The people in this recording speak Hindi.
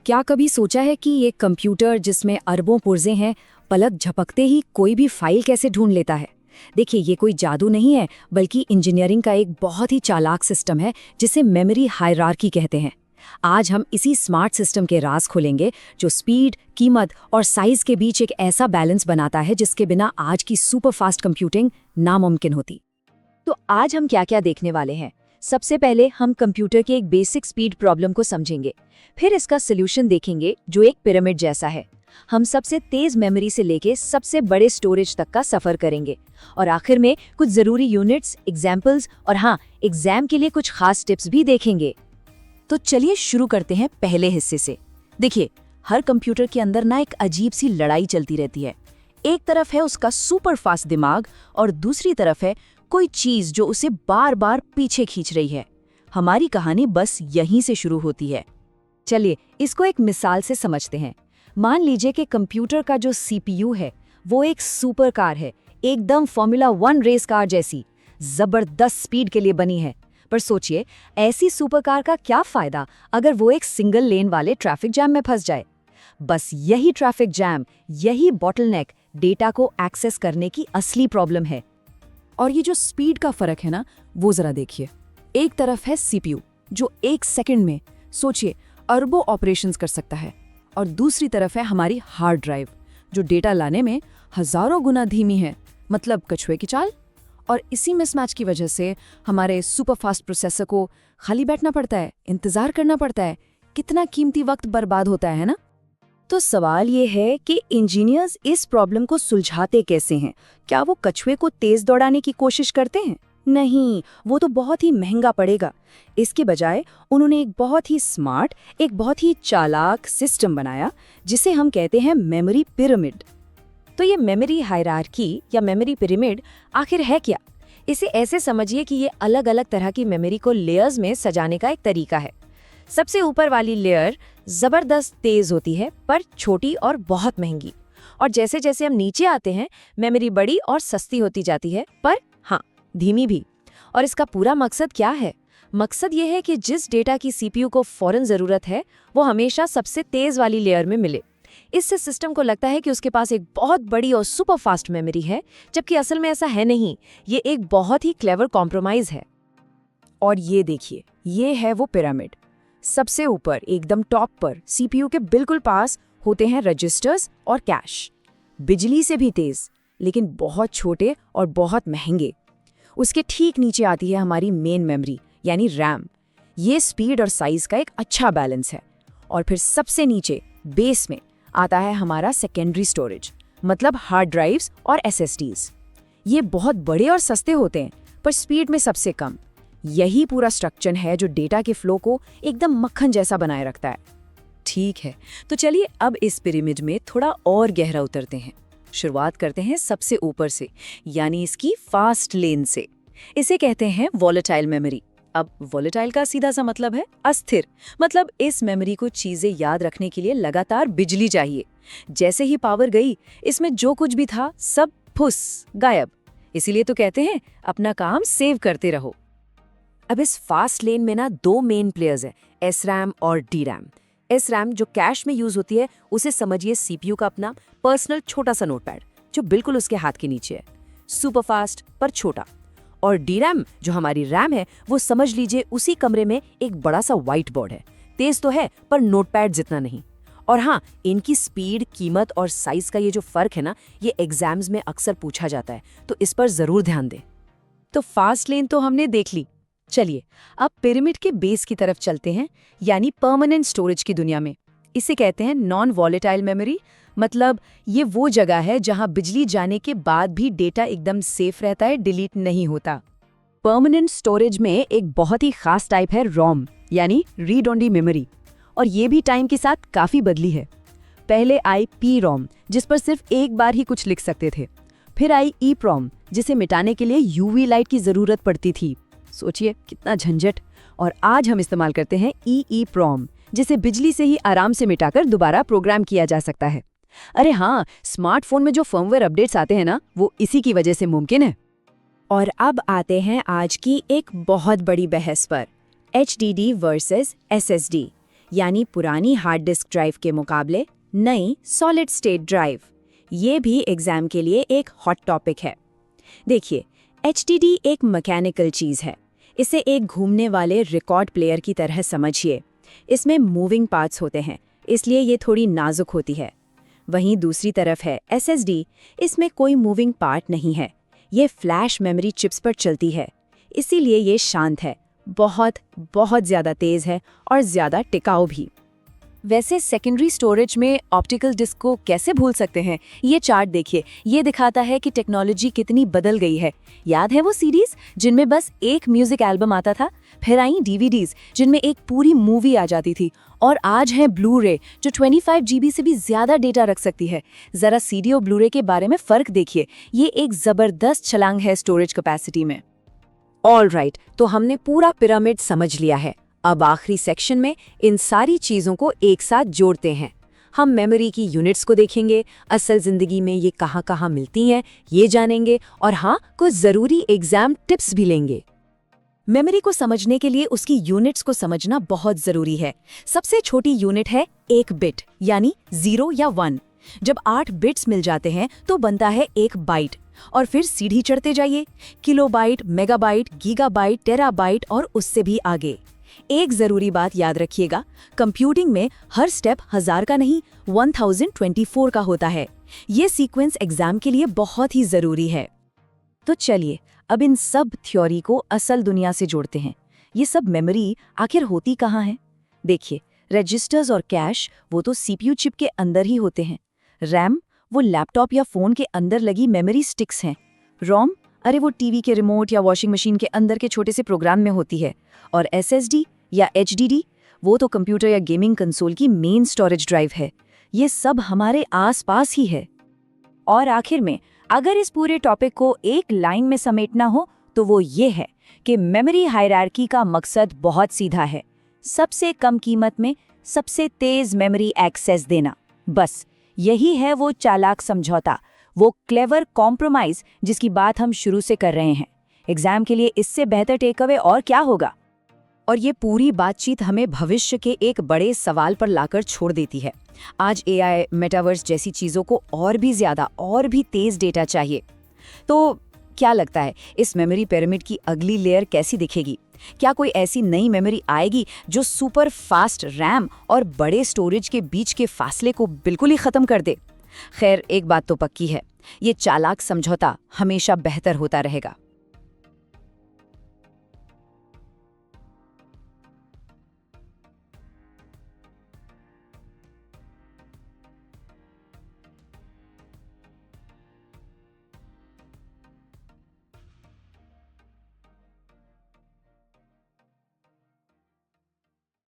क्या कभी सोचा है कि ये कंप्यूटर जिसमें अरबों पुर्जे हैं, पलक झपकते ही कोई भी फाइल कैसे ढूंढ लेता है? देखिए, ये कोई जादू नहीं है, बल्कि इंजीनियरिंग का एक बहुत ही चालाक सिस्टम है जिसे मेमोरी हायरार्की कहते हैं। आज हम इसी स्मार्ट सिस्टम के राज खोलेंगे जो स्पीड, कीमत और साइज के बीच एक ऐसा बैलेंस बनाता है जिसके बिना आज की सुपर फास्ट कंप्यूटिंग नामुमकिन होती। तो आज हम क्या क्या देखने वाले हैं? सबसे पहले हम कंप्यूटर के एक बेसिक स्पीड प्रॉब्लम को समझेंगे, फिर इसका सॉल्यूशन देखेंगे जो एक पिरामिड जैसा है। हम सबसे तेज मेमोरी से लेके सबसे बड़े स्टोरेज तक का सफर करेंगे और आखिर में कुछ जरूरी यूनिट्स, एग्जाम्पल्स और हाँ, एग्जाम के लिए कुछ खास टिप्स भी देखेंगे। तो चलिए शुरू करते हैं पहले हिस्से से। देखिए, हर कंप्यूटर के अंदर ना एक अजीब सी लड़ाई चलती रहती है। एक तरफ है उसका सुपर फास्ट दिमाग और दूसरी तरफ है कोई चीज जो उसे बार बार पीछे खींच रही है। हमारी कहानी बस यहीं से शुरू होती है। चलिए इसको एक मिसाल से समझते हैं। मान लीजिए कि कंप्यूटर का जो सीपीयू है वो एक सुपर कार है, एकदम फॉर्मूला 1 रेस कार जैसी, जबरदस्त स्पीड के लिए बनी है। पर सोचिए, ऐसी सुपर कार का क्या फायदा अगर वो एक सिंगल लेन वाले ट्रैफिक जैम में फंस जाए? बस यही ट्रैफिक जैम, यही बॉटलनेक डेटा को एक्सेस करने की असली प्रॉब्लम है। और ये जो स्पीड का फर्क है ना, वो जरा देखिए। एक तरफ है सीपीयू जो एक सेकंड में, सोचिए, अरबों ऑपरेशंस कर सकता है, और दूसरी तरफ है हमारी हार्ड ड्राइव जो डेटा लाने में हजारों गुना धीमी है, मतलब कछुए की चाल। और इसी मिसमैच की वजह से हमारे सुपर फास्ट प्रोसेसर को खाली बैठना पड़ता है, इंतजार करना पड़ता है, कितना कीमती वक्त बर्बाद होता है ना। तो सवाल ये है कि इंजीनियर्स इस प्रॉब्लम को सुलझाते कैसे हैं? क्या वो कछुए को तेज दौड़ाने की कोशिश करते हैं? नहीं, वो तो बहुत ही महंगा पड़ेगा। इसके बजाय उन्होंने एक बहुत ही स्मार्ट, एक बहुत ही चालाक सिस्टम बनाया जिसे हम कहते हैं मेमोरी पिरामिड। तो ये मेमोरी हायरार्की या मेमोरी पिरामिड आखिर है क्या? इसे ऐसे समझिए कि ये अलग अलग तरह की मेमोरी को लेयर्स में सजाने का एक तरीका है। सबसे ऊपर वाली लेयर जबरदस्त तेज होती है पर छोटी और बहुत महंगी, और जैसे जैसे हम नीचे आते हैं मेमोरी बड़ी और सस्ती होती जाती है, पर हाँ, धीमी भी। और इसका पूरा मकसद क्या है? मकसद ये है कि जिस डेटा की सीपीयू को फौरन जरूरत है वो हमेशा सबसे तेज वाली लेयर में मिले। इससे सिस्टम को लगता है कि उसके पास एक बहुत बड़ी और सुपर फास्ट मेमोरी है, जबकि असल में ऐसा है नहीं। ये एक बहुत ही क्लेवर कॉम्प्रोमाइज है। और ये देखिए, ये है वो पिरामिड। सबसे ऊपर एकदम टॉप पर सीपीयू के बिल्कुल पास होते हैं रजिस्टर्स और कैश, बिजली से भी तेज लेकिन बहुत छोटे और बहुत महंगे। उसके ठीक नीचे आती है हमारी मेन मेमोरी यानी रैम। ये स्पीड और साइज का एक अच्छा बैलेंस है। और फिर सबसे नीचे बेस में आता है हमारा सेकेंडरी स्टोरेज, मतलब हार्ड ड्राइव्स और एसएसडीज। ये बहुत बड़े और सस्ते होते हैं पर स्पीड में सबसे कम। यही पूरा स्ट्रक्चर है जो डेटा के फ्लो को एकदम मक्खन जैसा बनाए रखता है। ठीक है, तो चलिए अब इस पिरामिड में थोड़ा और गहरा उतरते हैं। शुरुआत करते हैं सबसे ऊपर से, यानी इसकी फास्ट लेन से। इसे कहते हैं वॉलेटाइल मेमोरी। अब वॉलेटाइल का सीधा सा मतलब है अस्थिर। मतलब इस मेमोरी को चीजें याद रखने के लिए लगातार बिजली चाहिए। जैसे ही पावर गई, इसमें जो कुछ भी था सब फुस गायब। इसीलिए तो कहते हैं अपना काम सेव करते रहो। अब इस फास्ट लेन में ना दो मेन प्लेयर्स हैं, एसरैम और डीरैम। एसरैम जो कैश में यूज होती है, उसे समझिए सीपीयू का अपना पर्सनल छोटा सा नोटपैड जो बिल्कुल उसके हाथ के नीचे है, सुपर फास्ट पर छोटा। और डीरैम जो हमारी रैम है, वो समझ लीजिए उसी कमरे में एक बड़ा सा व्हाइट बोर्ड है। तेज तो है पर नोटपैड जितना नहीं। और हाँ, इनकी स्पीड, कीमत और साइज का ये जो फर्क है ना, ये एग्जाम्स में अक्सर पूछा जाता है, तो इस पर जरूर ध्यान दें। तो फास्ट लेन तो हमने देख ली। चलिए अब पिरामिड के बेस की तरफ चलते हैं, यानी परमानेंट स्टोरेज की दुनिया में। इसे कहते हैं नॉन वॉलेटाइल मेमोरी। मतलब ये वो जगह है जहां बिजली जाने के बाद भी डेटा एकदम सेफ रहता है, डिलीट नहीं होता। परमानेंट स्टोरेज में एक बहुत ही खास टाइप है रोम, यानी रीड ओनली मेमोरी। और ये भी टाइम के साथ काफी बदली है। पहले आई पी रोम, जिस पर सिर्फ एक बार ही कुछ लिख सकते थे। फिर आई ई प्रोम, जिसे मिटाने के लिए यूवी लाइट की जरूरत पड़ती थी। सोचिए कितना झंझट। और आज हम इस्तेमाल करते हैं ई प्रोम, जिसे बिजली से ही आराम से मिटाकर दोबारा प्रोग्राम किया जा सकता है। अरे हाँ, स्मार्टफोन में जो फर्मवेयर अपडेट्स आते हैं ना, वो इसी की वजह से मुमकिन है। और अब आते हैं आज की एक बहुत बड़ी बहस पर, HDD वर्सेस SSD। यानी पुरानी हार्ड डिस्क ड्राइव के मुकाबले नई सॉलिड स्टेट ड्राइव। ये भी एग्जाम के लिए एक हॉट टॉपिक है। देखिए, HDD एक मैकेनिकल चीज़ है। इसे एक घूमने वाले रिकॉर्ड प्लेयर की तरह समझिए। इसमें मूविंग पार्ट्स होते हैं, इसलिए ये थोड़ी नाजुक होती है। वहीं दूसरी तरफ है SSD। इसमें कोई मूविंग पार्ट नहीं है, ये फ्लैश मेमोरी चिप्स पर चलती है, इसीलिए ये शांत है, बहुत बहुत ज़्यादा तेज़ है और ज़्यादा टिकाऊ भी। वैसे सेकेंडरी स्टोरेज में ऑप्टिकल डिस्क को कैसे भूल सकते हैं? ये चार्ट देखिए, ये दिखाता है कि टेक्नोलॉजी कितनी बदल गई है। याद है वो सीडीज जिनमें बस एक म्यूजिक एल्बम आता था? फिर आई DVDs जिनमें एक पूरी मूवी आ जाती थी, और आज है ब्लू रे जो 25 GB से भी ज़्यादा डेटा रख सकती है। ज़रा CD और ब्लू रे के बारे में फ़र्क देखिए, ये एक ज़बरदस्त छलांग है स्टोरेज कैपेसिटी में। ऑल राइट, तो हमने पूरा पिरामिड समझ लिया है। अब आखिरी सेक्शन में इन सारी चीज़ों को एक साथ जोड़ते हैं। हम मेमोरी की यूनिट्स को देखेंगे, असल ज़िंदगी में ये कहाँ कहाँ मिलती हैं ये जानेंगे, और हाँ, कुछ ज़रूरी एग्ज़ाम टिप्स भी लेंगे। मेमोरी को समझने के लिए उसकी यूनिट्स को समझना बहुत ज़रूरी है। सबसे छोटी यूनिट है 1 बिट, यानी 0 या 1। जब 8 बिट्स मिल जाते हैं तो बनता है 1 बाइट, और फिर सीढ़ी चढ़ते जाइए, किलोबाइट, मेगाबाइट, गीगाबाइट, टेराबाइट और उससे भी आगे। एक ज़रूरी बात याद रखिएगा, कंप्यूटिंग में हर स्टेप 1000 का नहीं, 1024 का होता है। ये सीक्वेंस एग्जाम के लिए बहुत ही ज़रूरी है। तो चलिए, अब इन सब थ्योरी को असल दुनिया से जोड़ते हैं। ये सब मेमोरी आखिर होती कहाँ है? देखिए, रजिस्टर्स और कैश वो तो CPU चिप के अंदर ही होते हैं। रैम वो लैपटॉप या फ़ोन के अंदर लगी मेमोरी स्टिक्स हैं। रोम, अरे वो टीवी के रिमोट या वॉशिंग मशीन के अंदर के छोटे से प्रोग्राम में होती है। और SSD या HDD वो तो कंप्यूटर या गेमिंग कंसोल की मेन स्टोरेज ड्राइव है। ये सब हमारे आसपास ही है। और आखिर में, अगर इस पूरे टॉपिक को एक लाइन में समेटना हो तो वो ये है कि मेमोरी हायरार्की का मकसद बहुत सीधा है, सबसे कम कीमत में सबसे तेज मेमोरी एक्सेस देना। बस यही है वो चालाक समझौता, वो क्लेवर कॉम्प्रोमाइज जिसकी बात हम शुरू से कर रहे हैं। एग्जाम के लिए इससे बेहतर टेक अवे और क्या होगा? और ये पूरी बातचीत हमें भविष्य के एक बड़े सवाल पर लाकर छोड़ देती है। आज AI, मेटावर्स जैसी चीज़ों को और भी ज़्यादा और भी तेज़ डेटा चाहिए। तो क्या लगता है, इस मेमोरी पिरामिड की अगली लेयर कैसी दिखेगी? क्या कोई ऐसी नई मेमोरी आएगी जो सुपर फास्ट रैम और बड़े स्टोरेज के बीच के फासले को बिल्कुल ही ख़त्म कर दे? खैर, एक बात तो पक्की है, ये चालाक समझौता हमेशा बेहतर होता रहेगा।